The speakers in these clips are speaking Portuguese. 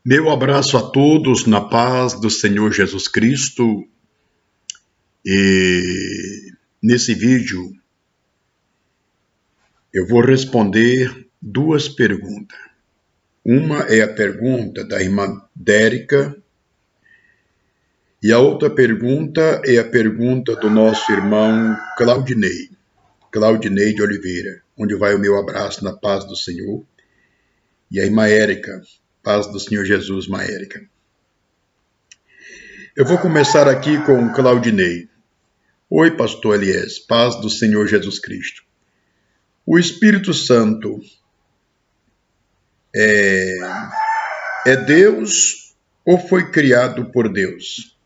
Meu abraço a todos na paz do Senhor Jesus Cristo. E nesse vídeo eu vou responder duas perguntas. Uma é a pergunta da irmã Dérica e a outra pergunta é a pergunta do nosso irmão Claudinei de Oliveira, onde vai o meu abraço na paz do Senhor, e a irmã Érica, paz do Senhor Jesus, irmã Érica. Eu vou começar aqui com o Claudinei. Oi, pastor Elias, paz do Senhor Jesus Cristo. O Espírito Santo é Deus ou foi criado por Deus?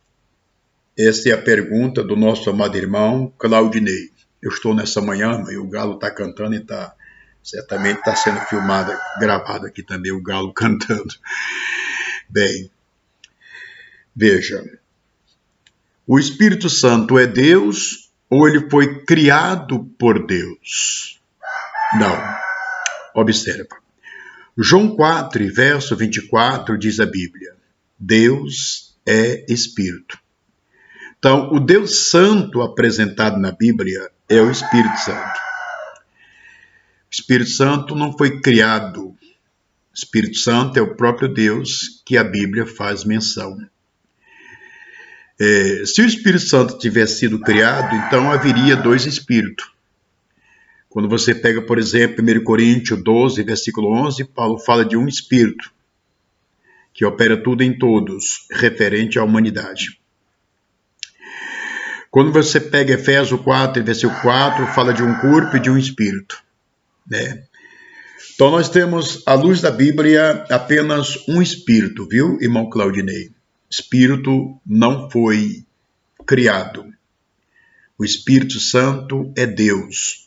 Essa é a pergunta do nosso amado irmão Claudinei. Eu estou nessa manhã e o galo está cantando e certamente está sendo filmado, gravado aqui também o galo cantando. Bem, veja, o Espírito Santo é Deus ou ele foi criado por Deus? Não. Observa. João 4, verso 24, diz a Bíblia: Deus é Espírito. Então, o Deus Santo apresentado na Bíblia é o Espírito Santo. O Espírito Santo não foi criado. O Espírito Santo é o próprio Deus que a Bíblia faz menção. Se o Espírito Santo tivesse sido criado, então haveria dois Espíritos. Quando você pega, por exemplo, 1 Coríntios 12, versículo 11, Paulo fala de um Espírito que opera tudo em todos, referente à humanidade. Quando você pega Efésios 4, versículo 4, fala de um corpo e de um Espírito, né? Então nós temos, à luz da Bíblia, apenas um Espírito, viu, irmão Claudinei? Espírito não foi criado. O Espírito Santo é Deus.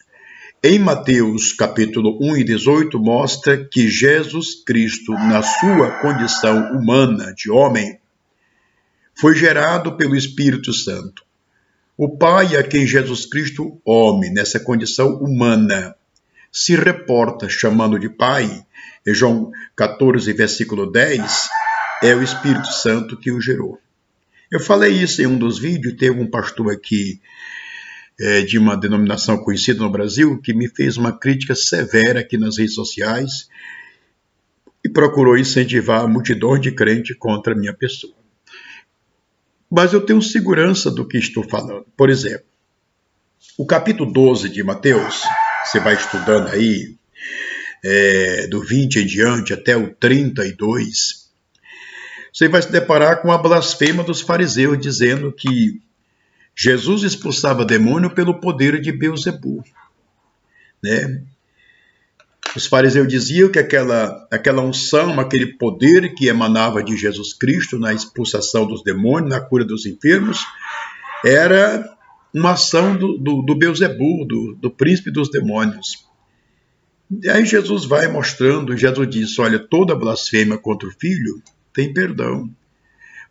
Em Mateus capítulo 1 e 18 mostra que Jesus Cristo, na sua condição humana de homem, foi gerado pelo Espírito Santo. O Pai a quem Jesus Cristo, homem, nessa condição humana, se reporta chamando de Pai, em João 14, versículo 10, é o Espírito Santo que o gerou. Eu falei isso em um dos vídeos, teve um pastor aqui de uma denominação conhecida no Brasil que me fez uma crítica severa aqui nas redes sociais e procurou incentivar a multidão de crente contra a minha pessoa. Mas eu tenho segurança do que estou falando. Por exemplo, o capítulo 12 de Mateus, você vai estudando aí, do 20 em diante até o 32, você vai se deparar com a blasfêmia dos fariseus, dizendo que Jesus expulsava demônio pelo poder de Beelzebul, né? Os fariseus diziam que aquela unção, aquele poder que emanava de Jesus Cristo na expulsação dos demônios, na cura dos enfermos, era uma ação do Beelzebul, do príncipe dos demônios. E aí Jesus vai mostrando, Jesus diz, olha, toda blasfêmia contra o Filho tem perdão,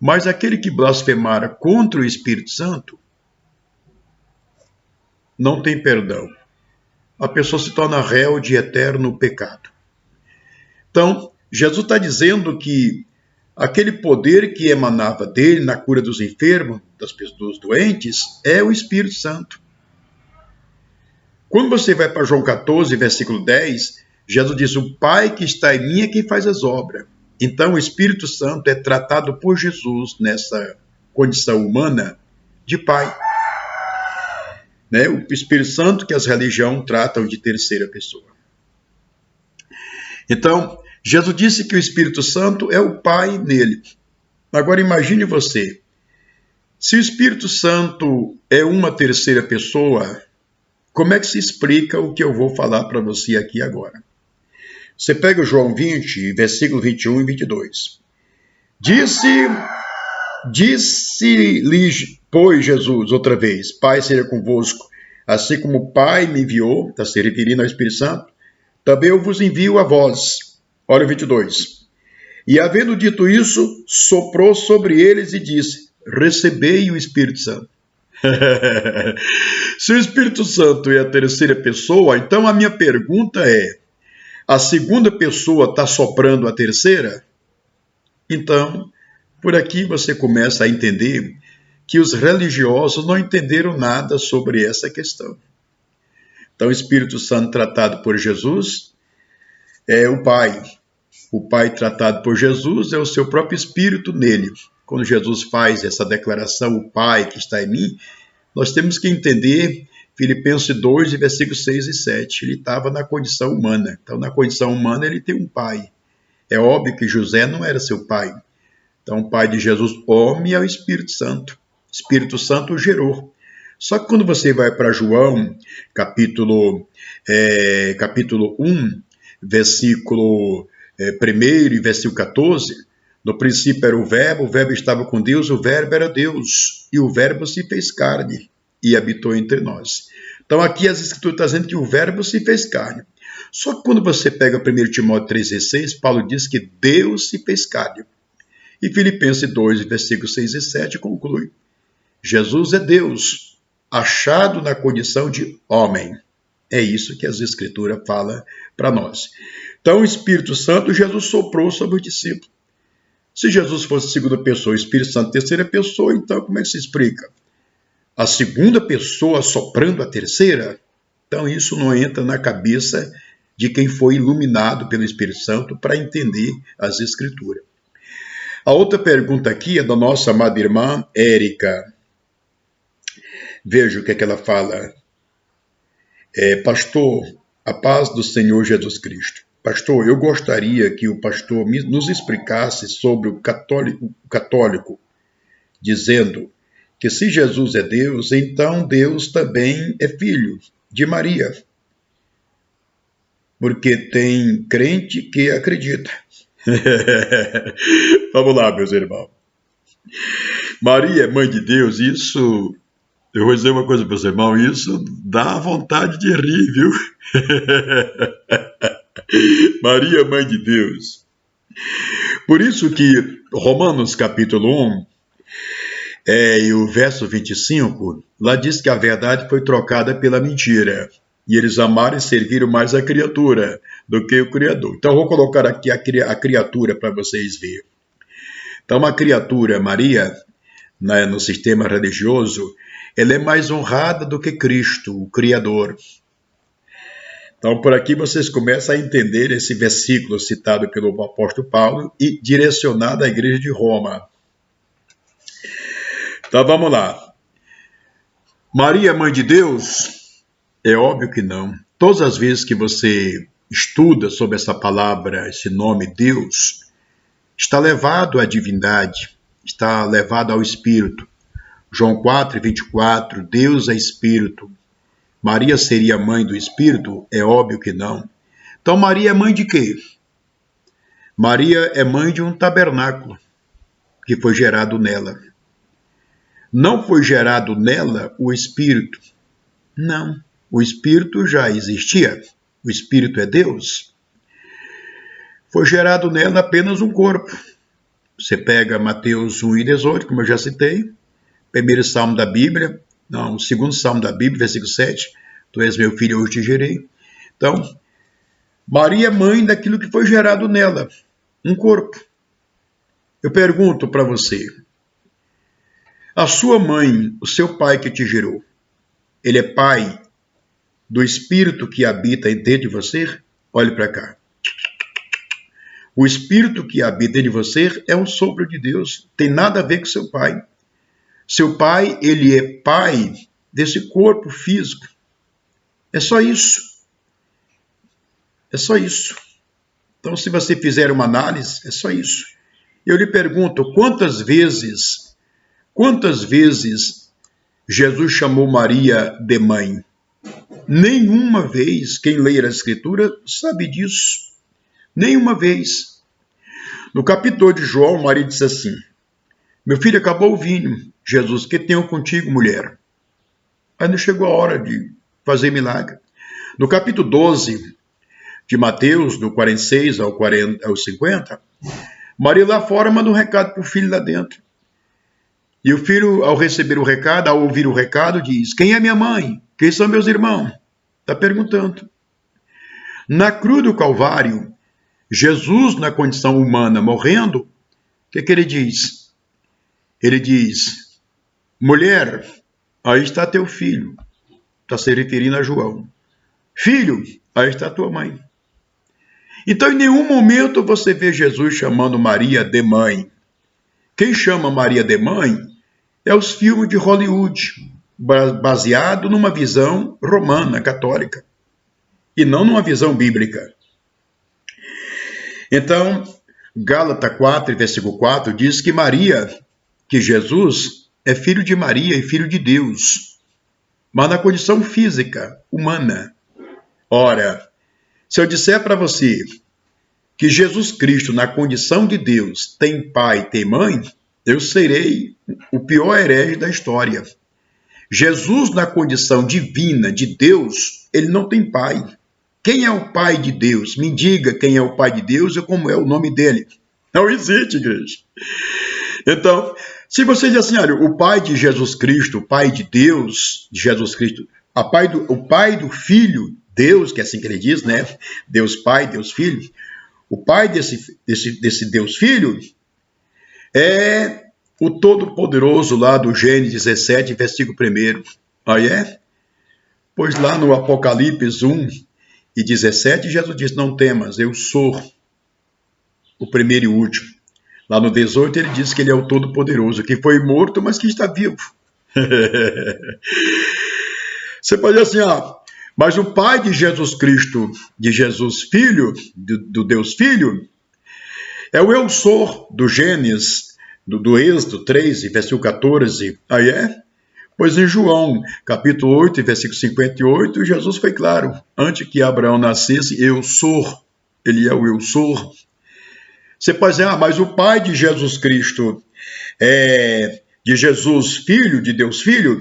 mas aquele que blasfemara contra o Espírito Santo não tem perdão. A pessoa se torna réu de eterno pecado. Então, Jesus está dizendo que aquele poder que emanava dele na cura dos enfermos, dos doentes, é o Espírito Santo. Quando você vai para João 14, versículo 10, Jesus diz, o Pai que está em mim é quem faz as obras. Então, o Espírito Santo é tratado por Jesus nessa condição humana de Pai. Né? O Espírito Santo que as religiões tratam de terceira pessoa. Então, Jesus disse que o Espírito Santo é o Pai nele. Agora imagine você, se o Espírito Santo é uma terceira pessoa, como é que se explica o que eu vou falar para você aqui agora? Você pega o João 20, versículo 21 e 22. Disse-lhe, pois, Jesus, outra vez, Pai seja convosco, assim como o Pai me enviou, está se referindo ao Espírito Santo, também eu vos envio a vós. Olha o 22. E havendo dito isso, soprou sobre eles e disse, recebei o Espírito Santo. Se o Espírito Santo é a terceira pessoa, então a minha pergunta é, a segunda pessoa está soprando a terceira? Então, por aqui você começa a entender que os religiosos não entenderam nada sobre essa questão. Então, o Espírito Santo tratado por Jesus é o Pai. O Pai tratado por Jesus é o seu próprio Espírito nele. Quando Jesus faz essa declaração, o Pai que está em mim, nós temos que entender Filipenses 2, versículos 6 e 7. Ele estava na condição humana. Então, na condição humana, ele tem um pai. É óbvio que José não era seu pai. Então, o pai de Jesus, homem, é o Espírito Santo. O Espírito Santo o gerou. Só que quando você vai para João, capítulo 1, versículo 1 e versículo 14, no princípio era o verbo estava com Deus, o verbo era Deus, e o verbo se fez carne e habitou entre nós. Então aqui as escrituras estão dizendo que o verbo se fez carne. Só que quando você pega 1 Timóteo 3,16, Paulo diz que Deus se fez carne. E Filipenses 2, versículos 6 e 7 conclui: Jesus é Deus, achado na condição de homem. É isso que as escrituras falam para nós. Então o Espírito Santo, Jesus soprou sobre os discípulos. Se Jesus fosse segunda pessoa, o Espírito Santo terceira pessoa, então como é que se explica? A segunda pessoa soprando a terceira? Então isso não entra na cabeça de quem foi iluminado pelo Espírito Santo para entender as escrituras. A outra pergunta aqui é da nossa amada irmã Érica. Veja o que é que ela fala. Pastor, a paz do Senhor Jesus Cristo. Pastor, eu gostaria que o pastor nos explicasse sobre o católico, dizendo que se Jesus é Deus, então Deus também é filho de Maria. Porque tem crente que acredita. Vamos lá, meus irmãos. Maria é mãe de Deus, isso, eu vou dizer uma coisa para os irmãos, isso dá vontade de rir, viu? Maria é mãe de Deus. Por isso que Romanos capítulo 1, e o verso 25, lá diz que a verdade foi trocada pela mentira. E eles amaram e serviram mais a criatura do que o Criador. Então, eu vou colocar aqui a criatura para vocês verem. Então, a criatura, Maria, no sistema religioso, ela é mais honrada do que Cristo, o Criador. Então, por aqui vocês começam a entender esse versículo citado pelo apóstolo Paulo e direcionado à igreja de Roma. Então, vamos lá. Maria, mãe de Deus? É óbvio que não. Todas as vezes que você estuda sobre essa palavra, esse nome Deus, está levado à divindade, está levado ao Espírito. João 4, 24, Deus é Espírito. Maria seria mãe do Espírito? É óbvio que não. Então Maria é mãe de quê? Maria é mãe de um tabernáculo que foi gerado nela. Não foi gerado nela o Espírito. Não. O Espírito já existia. O Espírito é Deus. Foi gerado nela apenas um corpo. Você pega Mateus 1 e 18, como eu já citei. Primeiro salmo da Bíblia. Não, o segundo salmo da Bíblia, versículo 7. Tu és meu filho, hoje te gerei. Então, Maria é mãe daquilo que foi gerado nela. Um corpo. Eu pergunto para você. A sua mãe, o seu pai que te gerou, ele é pai do Espírito que habita dentro de você? Olhe para cá. O Espírito que habita dentro de você é um sopro de Deus. Tem nada a ver com seu pai. Seu pai, ele é pai desse corpo físico. É só isso. É só isso. Então, se você fizer uma análise, é só isso. Eu lhe pergunto, quantas vezes Jesus chamou Maria de mãe? Nenhuma vez. Quem ler a Escritura sabe disso. Nenhuma vez. No capítulo 2 de João, Maria disse assim: meu filho, acabou o vinho. Jesus, que tenho contigo, mulher? Ainda chegou a hora de fazer milagre. No capítulo 12 de Mateus, do 46 ao 50, Maria lá fora manda um recado para o filho lá dentro. E o filho, ao receber o recado, ao ouvir o recado, diz: quem é minha mãe? Quem são meus irmãos? Está perguntando. Na cruz do Calvário, Jesus, na condição humana, morrendo, que ele diz? Ele diz, mulher, aí está teu filho. Está se referindo a João. Filho, aí está tua mãe. Então, em nenhum momento você vê Jesus chamando Maria de mãe. Quem chama Maria de mãe é os filmes de Hollywood, baseado numa visão romana, católica, e não numa visão bíblica. Então, Gálatas 4, versículo 4, diz que Jesus é filho de Maria e filho de Deus, mas na condição física, humana. Ora, se eu disser para você que Jesus Cristo, na condição de Deus, tem pai e tem mãe, eu serei o pior herege da história. Jesus, na condição divina de Deus, ele não tem pai. Quem é o pai de Deus? Me diga quem é o pai de Deus e como é o nome dele. Não existe, igreja. Então, se você diz assim, olha, o pai de Jesus Cristo, o pai de Deus, de Jesus Cristo, o pai do Filho, Deus, que é assim que ele diz, né? Deus Pai, Deus Filho. O pai desse Deus Filho é o Todo-Poderoso lá do Gênesis 17, versículo 1. Aí é? Pois lá no Apocalipse 1 e 17, Jesus diz, não temas, eu sou o primeiro e o último. Lá no 18 ele diz que ele é o Todo-Poderoso, que foi morto, mas que está vivo. Você pode dizer assim, mas o pai de Jesus Cristo, de Jesus Filho, do Deus Filho, é o eu sou do Gênesis, do Êxodo 3, versículo 14. Aí é? Pois em João, capítulo 8, versículo 58, Jesus foi claro. Antes que Abraão nascesse, eu sou. Ele é o eu sou. Você pode dizer, mas o pai de Jesus Cristo, de Jesus Filho, de Deus Filho,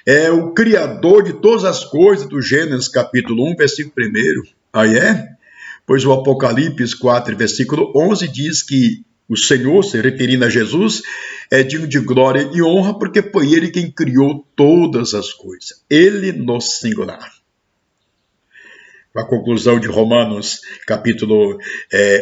é o Criador de todas as coisas do Gênesis, capítulo 1, versículo 1. Aí é? Pois o Apocalipse 4, versículo 11, diz que o Senhor, se referindo a Jesus, é digno de glória e honra, porque foi Ele quem criou todas as coisas. Ele no singular. A conclusão de Romanos, capítulo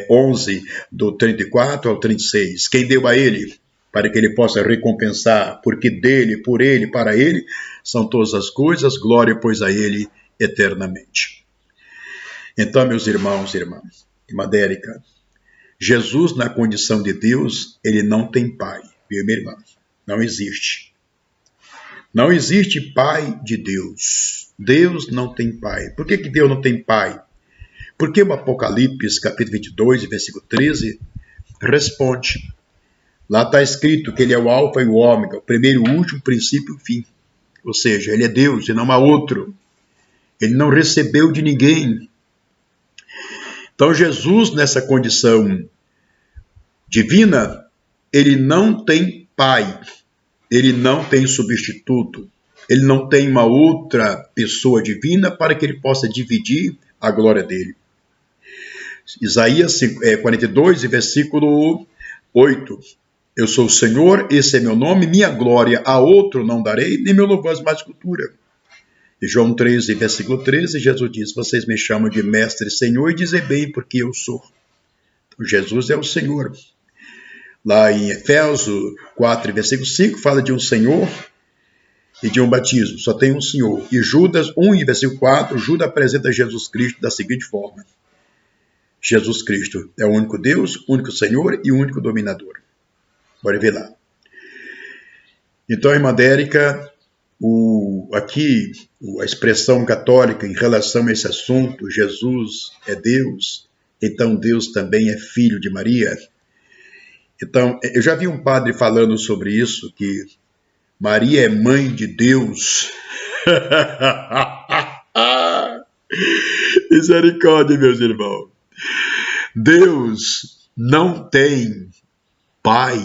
11, do 34 ao 36. Quem deu a Ele, para que Ele possa recompensar, porque dele, por Ele, para Ele, são todas as coisas, glória, pois, a Ele eternamente. Então, meus irmãos e irmãs, irmã Dérica, Jesus, na condição de Deus, ele não tem pai, viu, minha irmã? Não existe. Não existe pai de Deus. Deus não tem pai. Por que Deus não tem pai? Porque o Apocalipse, capítulo 22, versículo 13, responde. Lá está escrito que ele é o alfa e o ômega, o primeiro, o último, o princípio e o fim. Ou seja, ele é Deus e não há outro. Ele não recebeu de ninguém. Então, Jesus, nessa condição divina, ele não tem pai, ele não tem substituto, ele não tem uma outra pessoa divina para que ele possa dividir a glória dele. Isaías 42, versículo 8. Eu sou o Senhor, esse é meu nome, minha glória a outro não darei, nem meu louvor mais cultura. E João 13, versículo 13, Jesus diz, vocês me chamam de mestre e Senhor e dizem bem porque eu sou. Então, Jesus é o Senhor. Lá em Efésios 4, versículo 5, fala de um Senhor e de um batismo. Só tem um Senhor. E Judas 1, versículo 4, Judas apresenta Jesus Cristo da seguinte forma. Jesus Cristo é o único Deus, o único Senhor e o único dominador. Bora ver lá. Então, irmã Dérica, a expressão católica em relação a esse assunto, Jesus é Deus, então Deus também é filho de Maria. Então, eu já vi um padre falando sobre isso, que Maria é mãe de Deus. Misericórdia, meus irmãos. Deus não tem pai,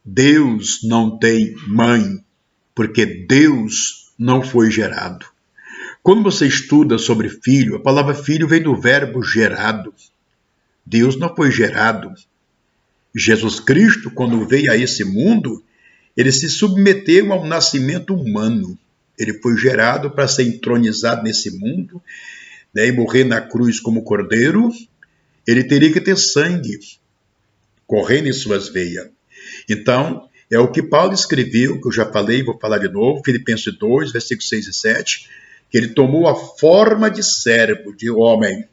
Deus não tem mãe, porque Deus não foi gerado. Quando você estuda sobre filho, a palavra filho vem do verbo gerado. Deus não foi gerado. Jesus Cristo, quando veio a esse mundo, ele se submeteu ao nascimento humano. Ele foi gerado para ser entronizado nesse mundo, né, e morrer na cruz como cordeiro. Ele teria que ter sangue. correndo em suas veias. Então, é o que Paulo escreveu, que eu já falei, vou falar de novo, Filipenses 2, versículos 6 e 7, que ele tomou a forma de servo, de homem,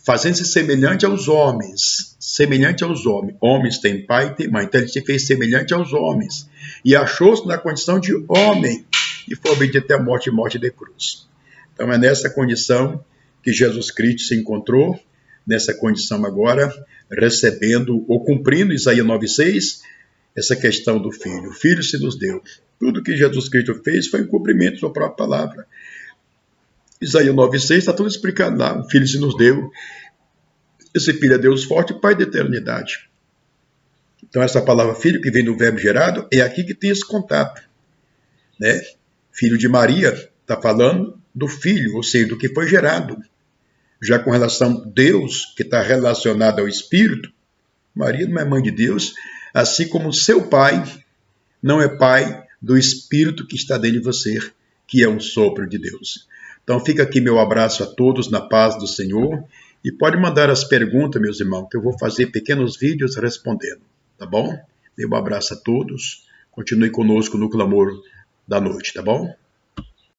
fazendo-se semelhante aos homens, Homens têm pai e têm mãe, então ele se fez semelhante aos homens, e achou-se na condição de homem, e foi obediente até a morte e morte de cruz. Então é nessa condição que Jesus Cristo se encontrou, nessa condição agora, recebendo ou cumprindo Isaías 9,6, essa questão do Filho. O Filho se nos deu. Tudo que Jesus Cristo fez foi em cumprimento da sua própria palavra. Isaías 9,6 está tudo explicado lá. O Filho se nos deu. Esse Filho é Deus forte, Pai da eternidade. Então essa palavra Filho, que vem do verbo gerado, é aqui que tem esse contato. Né? Filho de Maria, está falando do Filho, ou seja, do que foi gerado. Já com relação a Deus, que está relacionado ao Espírito, Maria não é mãe de Deus, assim como seu pai não é pai do Espírito que está dentro de você, que é um sopro de Deus. Então fica aqui meu abraço a todos na paz do Senhor, e pode mandar as perguntas, meus irmãos, que eu vou fazer pequenos vídeos respondendo, tá bom? Meu abraço a todos, continue conosco no clamor da noite, tá bom?